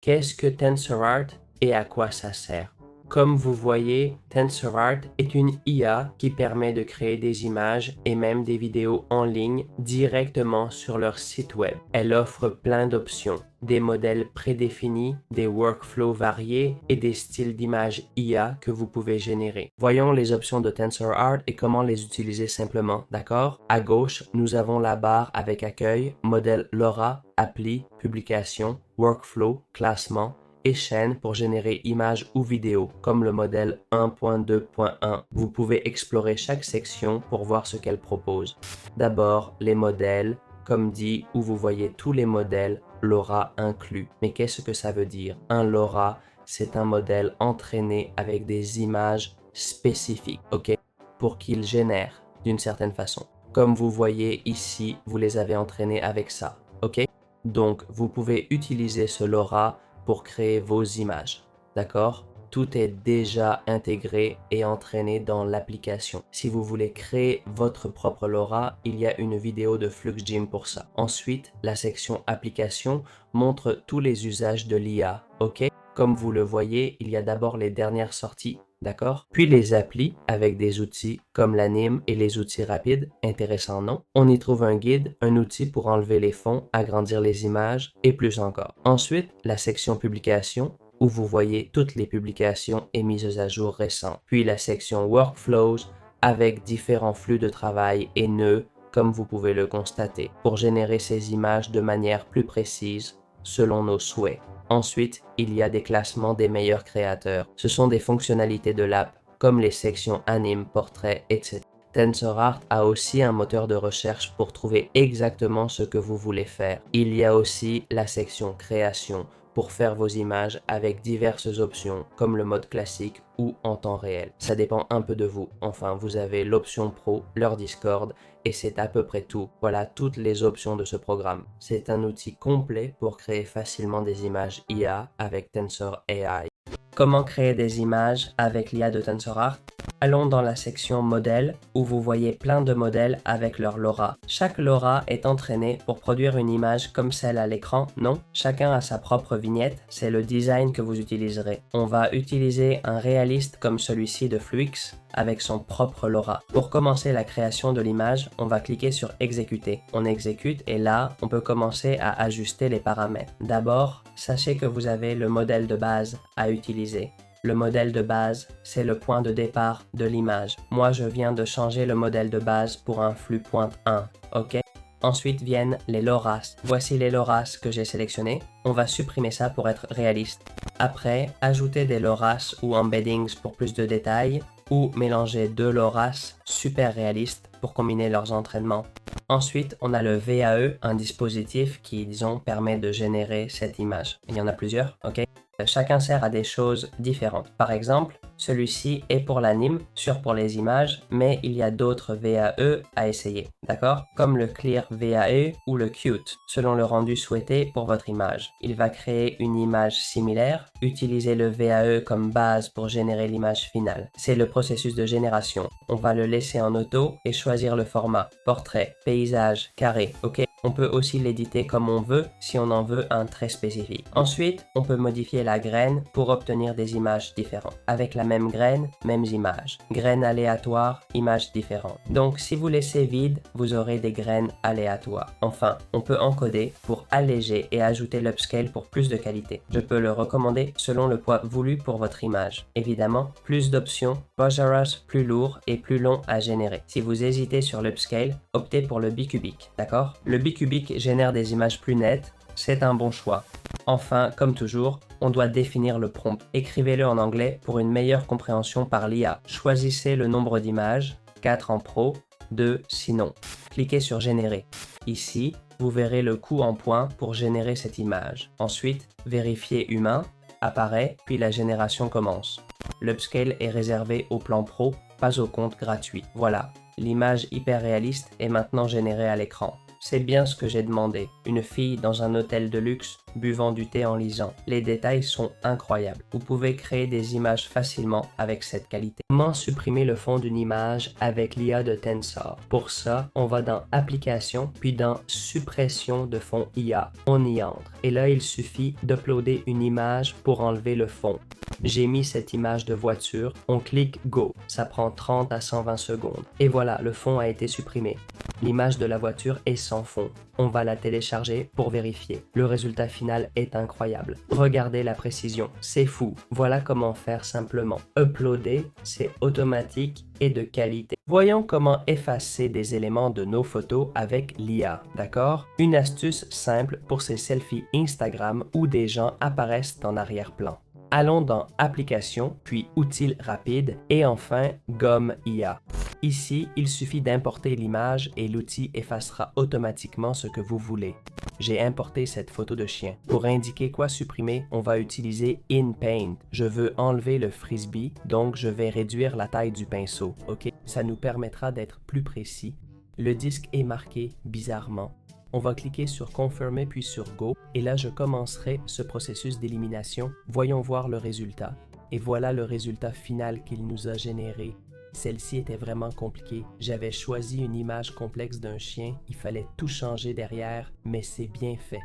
Qu'est-ce que TensorArt et à quoi ça sert? Comme vous voyez, TensorArt est une IA qui permet de créer des images et même des vidéos en ligne directement sur leur site web. Elle offre plein d'options, des modèles prédéfinis, des workflows variés et des styles d'images IA que vous pouvez générer. Voyons les options de TensorArt et comment les utiliser simplement, d'accord? À gauche, nous avons la barre avec accueil, modèle LoRa, appli, publication, workflow, classement, et chaîne pour générer images ou vidéos, comme le modèle 1.2.1. Vous pouvez explorer chaque section pour voir ce qu'elle propose. D'abord, les modèles, comme dit, où vous voyez tous les modèles, LoRa inclus. Mais qu'est-ce que ça veut dire? Un LoRa, c'est un modèle entraîné avec des images spécifiques, ok? Pour qu'il génère d'une certaine façon. Comme vous voyez ici, vous les avez entraînés avec ça, ok? Donc, vous pouvez utiliser ce LoRa pour créer vos images, d'accord? Tout est déjà intégré et entraîné dans l'application. Si vous voulez créer votre propre LoRa, il y a une vidéo de FluxGym pour ça. Ensuite, la section application montre tous les usages de l'IA, ok? Comme vous le voyez, il y a d'abord les dernières sorties, d'accord? Puis les applis avec des outils comme l'anime et les outils rapides, intéressant non? On y trouve un guide, un outil pour enlever les fonds, agrandir les images et plus encore. Ensuite, la section publication où vous voyez toutes les publications et mises à jour récentes. Puis la section workflows avec différents flux de travail et nœuds comme vous pouvez le constater pour générer ces images de manière plus précise selon nos souhaits. Ensuite, il y a des classements des meilleurs créateurs. Ce sont des fonctionnalités de l'app, comme les sections anime, portrait, etc. TensorArt a aussi un moteur de recherche pour trouver exactement ce que vous voulez faire. Il y a aussi la section création pour faire vos images avec diverses options, comme le mode classique ou en temps réel. Ça dépend un peu de vous. Enfin, vous avez l'option pro, leur Discord, et c'est à peu près tout. Voilà toutes les options de ce programme. C'est un outil complet pour créer facilement des images IA avec Tensor AI. Comment créer des images avec l'IA de TensorArt? Allons dans la section modèles où vous voyez plein de modèles avec leur LoRa. Chaque LoRa est entraîné pour produire une image comme celle à l'écran, non? Chacun a sa propre vignette, c'est le design que vous utiliserez. On va utiliser un réaliste comme celui-ci de Fluix avec son propre LoRa. Pour commencer la création de l'image, on va cliquer sur exécuter. On exécute et là, on peut commencer à ajuster les paramètres. D'abord, sachez que vous avez le modèle de base à utiliser. Le modèle de base, c'est le point de départ de l'image. Moi, je viens de changer le modèle de base pour un flux .1, ok? Ensuite viennent les LoRa's. Voici les LoRa's que j'ai sélectionnés. On va supprimer ça pour être réaliste. Après, ajouter des LoRa's ou embeddings pour plus de détails, ou mélanger deux LoRa's super réalistes pour combiner leurs entraînements. Ensuite, on a le VAE, un dispositif qui, disons, permet de générer cette image. Il y en a plusieurs, ok? Chacun sert à des choses différentes. Par exemple, celui-ci est pour l'anime, sûr pour les images, mais il y a d'autres VAE à essayer, d'accord? Comme le Clear VAE ou le Qt, selon le rendu souhaité pour votre image. Il va créer une image similaire, utiliser le VAE comme base pour générer l'image finale. C'est le processus de génération. On va le laisser en auto et choisir le format, portrait, paysage, carré, ok? On peut aussi l'éditer comme on veut si on en veut un très spécifique. Ensuite, on peut modifier la graine pour obtenir des images différentes. Avec la même graine, mêmes images. Graines aléatoires, images différentes. Donc si vous laissez vide, vous aurez des graines aléatoires. Enfin, on peut encoder pour alléger et ajouter l'upscale pour plus de qualité. Je peux le recommander selon le poids voulu pour votre image. Évidemment, plus d'options, Poseras plus lourd et plus long à générer. Si vous hésitez sur l'upscale, optez pour le bicubique, d'accord? Le bicubique génère des images plus nettes, c'est un bon choix. Enfin, comme toujours, on doit définir le prompt. Écrivez-le en anglais pour une meilleure compréhension par l'IA. Choisissez le nombre d'images, 4 en pro, 2 sinon. Cliquez sur générer. Ici, vous verrez le coût en points pour générer cette image. Ensuite, vérifiez humain, apparaît, puis la génération commence. L'upscale est réservé au plan pro, pas au compte gratuit. Voilà, l'image hyper réaliste est maintenant générée à l'écran. c'est bien ce que j'ai demandé. Une fille dans un hôtel de luxe, buvant du thé en lisant. Les détails sont incroyables. Vous pouvez créer des images facilement avec cette qualité. Comment supprimer le fond d'une image avec l'IA de Tensor? Pour ça, on va dans Applications, puis dans Suppression de fond IA. On y entre. Et là, il suffit d'uploader une image pour enlever le fond. J'ai mis cette image de voiture, on clique Go, ça prend 30 à 120 secondes. Et voilà, le fond a été supprimé. L'image de la voiture est sans fond. On va la télécharger pour vérifier. Le résultat final est incroyable. Regardez la précision, c'est fou. Voilà comment faire simplement. Uploader, c'est automatique et de qualité. Voyons comment effacer des éléments de nos photos avec l'IA, d'accord? Une astuce simple pour ces selfies Instagram où des gens apparaissent en arrière-plan. Allons dans Applications, puis Outils rapides et enfin Gomme IA. Ici, il suffit d'importer l'image et l'outil effacera automatiquement ce que vous voulez. J'ai importé cette photo de chien. Pour indiquer quoi supprimer, on va utiliser In Paint. Je veux enlever le frisbee, donc je vais réduire la taille du pinceau, ok? Ça nous permettra d'être plus précis. Le disque est marqué bizarrement. On va cliquer sur Confirmer puis sur Go et là je commencerai ce processus d'élimination. Voyons voir le résultat. Et voilà le résultat final qu'il nous a généré. Celle-ci était vraiment compliquée. J'avais choisi une image complexe d'un chien, il fallait tout changer derrière, mais c'est bien fait.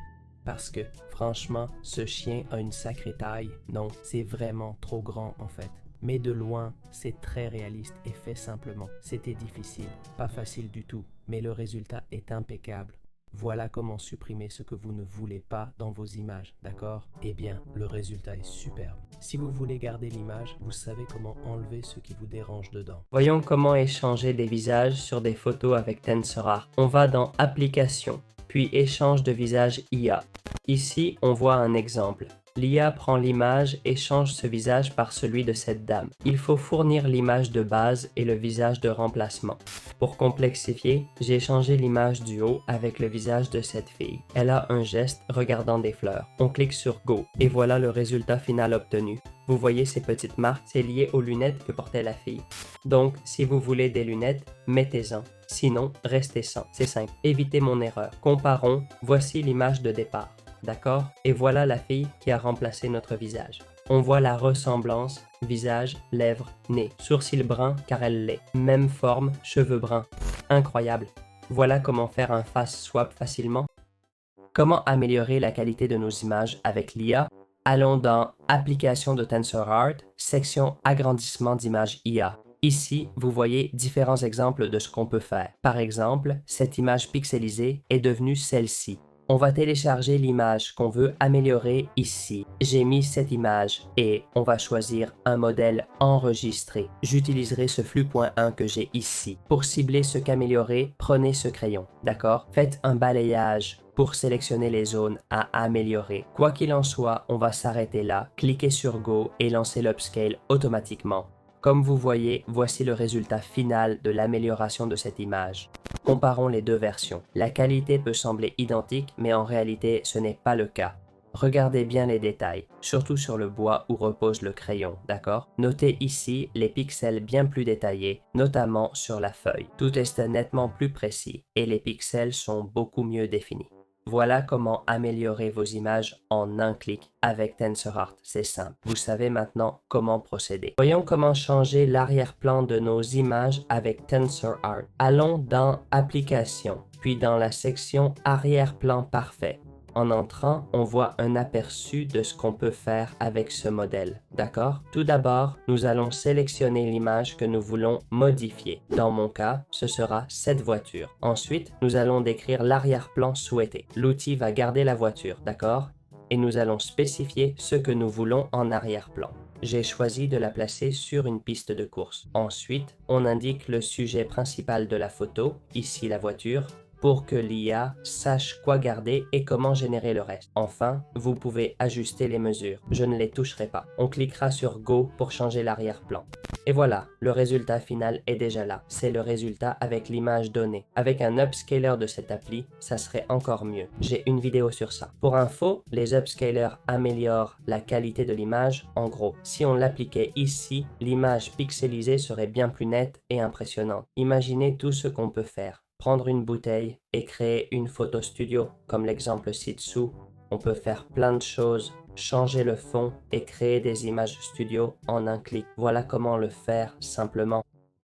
Parce que, franchement, ce chien a une sacrée taille. Non, c'est vraiment trop grand en fait. Mais de loin, c'est très réaliste et fait simplement. C'était difficile, pas facile du tout, mais le résultat est impeccable. Voilà comment supprimer ce que vous ne voulez pas dans vos images, d'accord? Eh bien, le résultat est superbe. Si vous voulez garder l'image, vous savez comment enlever ce qui vous dérange dedans. Voyons comment échanger des visages sur des photos avec TensorArt. On va dans Applications, puis Échange de visage IA. Ici, on voit un exemple. L'IA prend l'image et change ce visage par celui de cette dame. Il faut fournir l'image de base et le visage de remplacement. Pour complexifier, j'ai changé l'image du haut avec le visage de cette fille. Elle a un geste regardant des fleurs. On clique sur Go et voilà le résultat final obtenu. Vous voyez ces petites marques, c'est lié aux lunettes que portait la fille. Donc, si vous voulez des lunettes, mettez-en. Sinon, restez sans. C'est simple. Évitez mon erreur. Comparons, voici l'image de départ. D'accord? Et voilà la fille qui a remplacé notre visage. On voit la ressemblance, visage, lèvres, nez, sourcils bruns car elle l'est. Même forme, cheveux bruns. Incroyable. Voilà comment faire un face swap facilement. Comment améliorer la qualité de nos images avec l'IA? Allons dans Applications de TensorArt, section Agrandissement d'images IA. Ici, vous voyez différents exemples de ce qu'on peut faire. Par exemple, cette image pixelisée est devenue celle-ci. On va télécharger l'image qu'on veut améliorer ici. J'ai mis cette image et on va choisir un modèle enregistré. J'utiliserai ce flux.1 que j'ai ici. Pour cibler ce qu'améliorer, prenez ce crayon, d'accord? Faites un balayage pour sélectionner les zones à améliorer. Quoi qu'il en soit, on va s'arrêter là, cliquer sur Go et lancer l'upscale automatiquement. Comme vous voyez, voici le résultat final de l'amélioration de cette image. Comparons les deux versions. La qualité peut sembler identique, mais en réalité, ce n'est pas le cas. Regardez bien les détails, surtout sur le bois où repose le crayon, d'accord? Notez ici les pixels bien plus détaillés, notamment sur la feuille. Tout est nettement plus précis et les pixels sont beaucoup mieux définis. Voilà comment améliorer vos images en un clic avec TensorArt. C'est simple. Vous savez maintenant comment procéder. Voyons comment changer l'arrière-plan de nos images avec TensorArt. Allons dans Applications, puis dans la section Arrière-plan parfait. En entrant, on voit un aperçu de ce qu'on peut faire avec ce modèle, d'accord? Tout d'abord, nous allons sélectionner l'image que nous voulons modifier. Dans mon cas, ce sera cette voiture. Ensuite, nous allons décrire l'arrière-plan souhaité. L'outil va garder la voiture, d'accord? Et nous allons spécifier ce que nous voulons en arrière-plan. J'ai choisi de la placer sur une piste de course. Ensuite, on indique le sujet principal de la photo, ici la voiture, pour que l'IA sache quoi garder et comment générer le reste. Enfin, vous pouvez ajuster les mesures. Je ne les toucherai pas. On cliquera sur Go pour changer l'arrière-plan. Et voilà, le résultat final est déjà là. C'est le résultat avec l'image donnée. Avec un upscaler de cette appli, ça serait encore mieux. J'ai une vidéo sur ça. Pour info, les upscalers améliorent la qualité de l'image. En gros, si on l'appliquait ici, l'image pixelisée serait bien plus nette et impressionnante. Imaginez tout ce qu'on peut faire. prendre une bouteille et créer une photo studio, comme l'exemple ci-dessous. On peut faire plein de choses, changer le fond et créer des images studio en un clic. Voilà comment le faire simplement.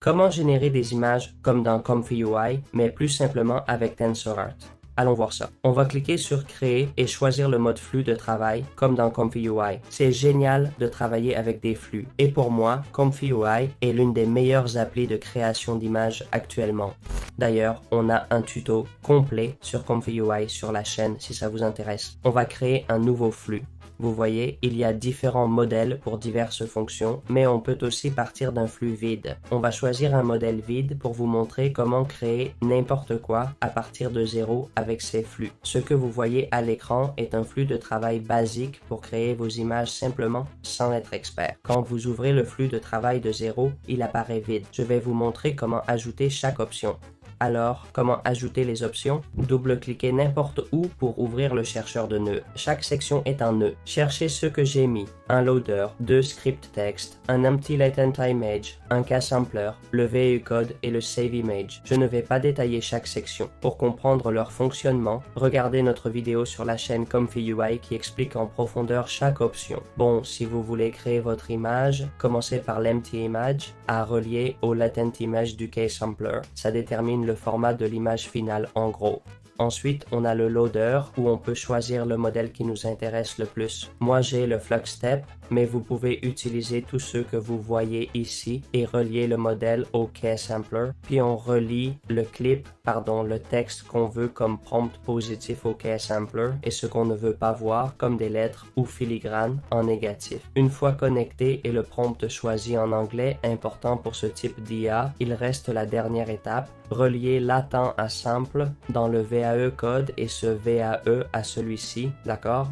Comment générer des images comme dans Comfy UI, mais plus simplement avec TensorArt? Allons voir ça. On va cliquer sur Créer et choisir le mode flux de travail comme dans Comfy UI. C'est génial de travailler avec des flux et pour moi, Comfy UI est l'une des meilleures applis de création d'images actuellement. D'ailleurs, on a un tuto complet sur Comfy UI sur la chaîne si ça vous intéresse. On va créer un nouveau flux. Vous voyez, il y a différents modèles pour diverses fonctions, mais on peut aussi partir d'un flux vide. On va choisir un modèle vide pour vous montrer comment créer n'importe quoi à partir de zéro avec ces flux. Ce que vous voyez à l'écran est un flux de travail basique pour créer vos images simplement sans être expert. Quand vous ouvrez le flux de travail de zéro, il apparaît vide. Je vais vous montrer comment ajouter chaque option. Alors, comment ajouter les options? Double-cliquez n'importe où pour ouvrir le chercheur de nœuds. Chaque section est un nœud. Cherchez ce que j'ai mis. Un loader, 2 script text, un empty latent image, un k-sampler, le VAE code et le save image. Je ne vais pas détailler chaque section. Pour comprendre leur fonctionnement, regardez notre vidéo sur la chaîne Comfy UI qui explique en profondeur chaque option. Bon, si vous voulez créer votre image, commencez par l'empty image à relier au latent image du k-sampler. Ça détermine le format de l'image finale en gros. Ensuite, on a le loader où on peut choisir le modèle qui nous intéresse le plus. Moi, j'ai le FluxStep, mais vous pouvez utiliser tous ceux que vous voyez ici et relier le modèle au k-sampler. Puis on relie le texte qu'on veut comme prompt positif au k-sampler et ce qu'on ne veut pas voir comme des lettres ou filigranes en négatif. Une fois connecté et le prompt choisi en anglais, important pour ce type d'IA, il reste la dernière étape, relier latent à sample dans le VAE code et ce VAE à celui-ci, d'accord?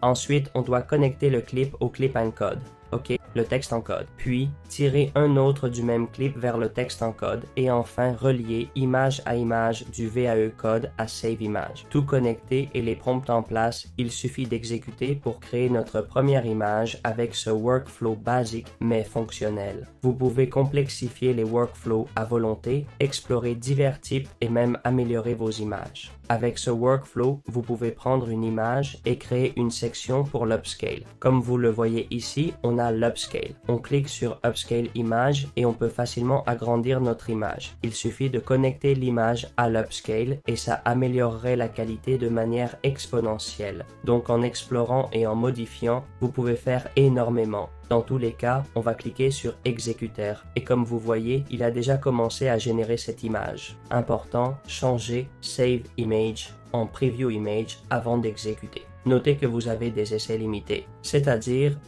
Ensuite, on doit connecter le clip au clip encode. OK, le texte en code. Puis, tirer un autre du même clip vers le texte en code et enfin relier image à image du VAE code à Save Image. Tout connecté et les prompts en place, il suffit d'exécuter pour créer notre première image avec ce workflow basique mais fonctionnel. Vous pouvez complexifier les workflows à volonté, explorer divers types et même améliorer vos images. Avec ce workflow, vous pouvez prendre une image et créer une section pour l'upscale. Comme vous le voyez ici, on a l'upscale. On clique sur Upscale Image et on peut facilement agrandir notre image. Il suffit de connecter l'image à l'upscale et ça améliorerait la qualité de manière exponentielle. Donc en explorant et en modifiant, vous pouvez faire énormément. Dans tous les cas, on va cliquer sur Exécuteur et comme vous voyez, il a déjà commencé à générer cette image. Important, changer Save Image en Preview Image avant d'exécuter. Notez que vous avez des essais limités, c'est-à-dire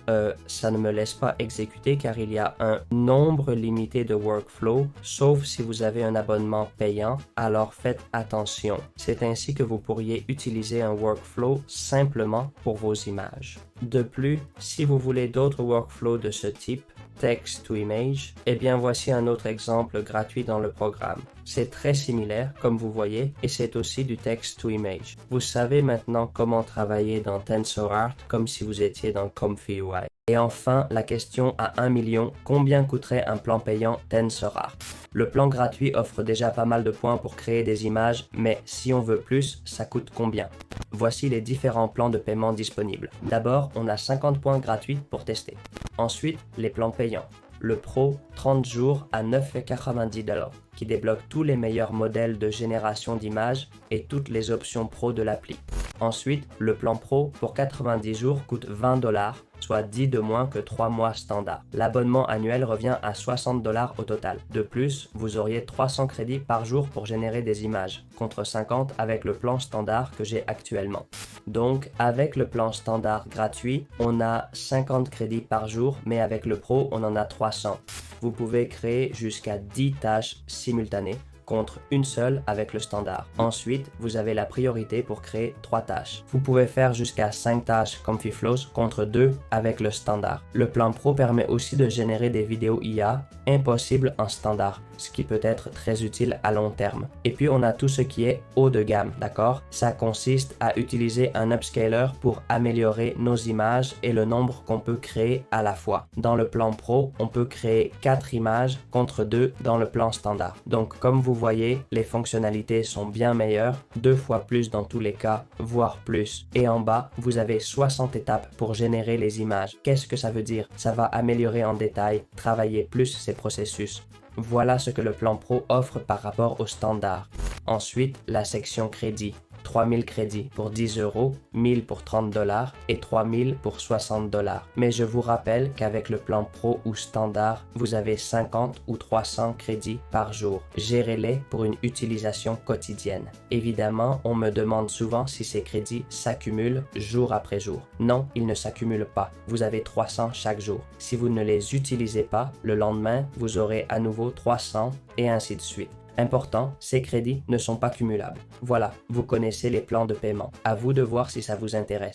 ça ne me laisse pas exécuter car il y a un nombre limité de workflows, sauf si vous avez un abonnement payant, alors faites attention. C'est ainsi que vous pourriez utiliser un workflow simplement pour vos images. De plus, si vous voulez d'autres workflows de ce type, text to image, eh bien voici un autre exemple gratuit dans le programme. C'est très similaire, comme vous voyez, et c'est aussi du text to image. Vous savez maintenant comment travailler dans TensorArt comme si vous étiez dans Comfy UI. Et enfin, la question à 1 million, combien coûterait un plan payant TensorArt? Le plan gratuit offre déjà pas mal de points pour créer des images, mais si on veut plus, ça coûte combien? Voici les différents plans de paiement disponibles. D'abord, on a 50 points gratuits pour tester. Ensuite, les plans payants. Le Pro, 30 jours à 9,90 $, qui débloque tous les meilleurs modèles de génération d'images et toutes les options Pro de l'appli. Ensuite, le plan Pro pour 90 jours coûte 20 $, soit 10 de moins que 3 mois standard. L'abonnement annuel revient à 60 $ au total. De plus, vous auriez 300 crédits par jour pour générer des images, contre 50 avec le plan standard que j'ai actuellement. Donc, avec le plan standard gratuit, on a 50 crédits par jour, mais avec le Pro, on en a 300. Vous pouvez créer jusqu'à 10 tâches simultanées, contre une seule avec le standard. Ensuite, vous avez la priorité pour créer 3 tâches. Vous pouvez faire jusqu'à 5 tâches Comfy Flows contre 2 avec le standard. Le plan Pro permet aussi de générer des vidéos IA impossibles en standard, ce qui peut être très utile à long terme. Et puis on a tout ce qui est haut de gamme, d'accord? Ça consiste à utiliser un upscaler pour améliorer nos images et le nombre qu'on peut créer à la fois. Dans le plan Pro, on peut créer 4 images contre 2 dans le plan standard. Donc comme vous voyez, les fonctionnalités sont bien meilleures, 2 fois plus dans tous les cas, voire plus. Et en bas, vous avez 60 étapes pour générer les images. Qu'est-ce que ça veut dire? Ça va améliorer en détail, travailler plus ces processus. Voilà ce que le plan Pro offre par rapport au standard. Ensuite, la section crédit. 3000 crédits pour 10 €, 1000 pour 30 $ et 3000 pour 60 $. Mais je vous rappelle qu'avec le plan Pro ou Standard, vous avez 50 ou 300 crédits par jour. Gérez-les pour une utilisation quotidienne. Évidemment, on me demande souvent si ces crédits s'accumulent jour après jour. Non, ils ne s'accumulent pas. Vous avez 300 chaque jour. Si vous ne les utilisez pas, le lendemain, vous aurez à nouveau 300 et ainsi de suite. Important, ces crédits ne sont pas cumulables. Voilà, vous connaissez les plans de paiement. À vous de voir si ça vous intéresse.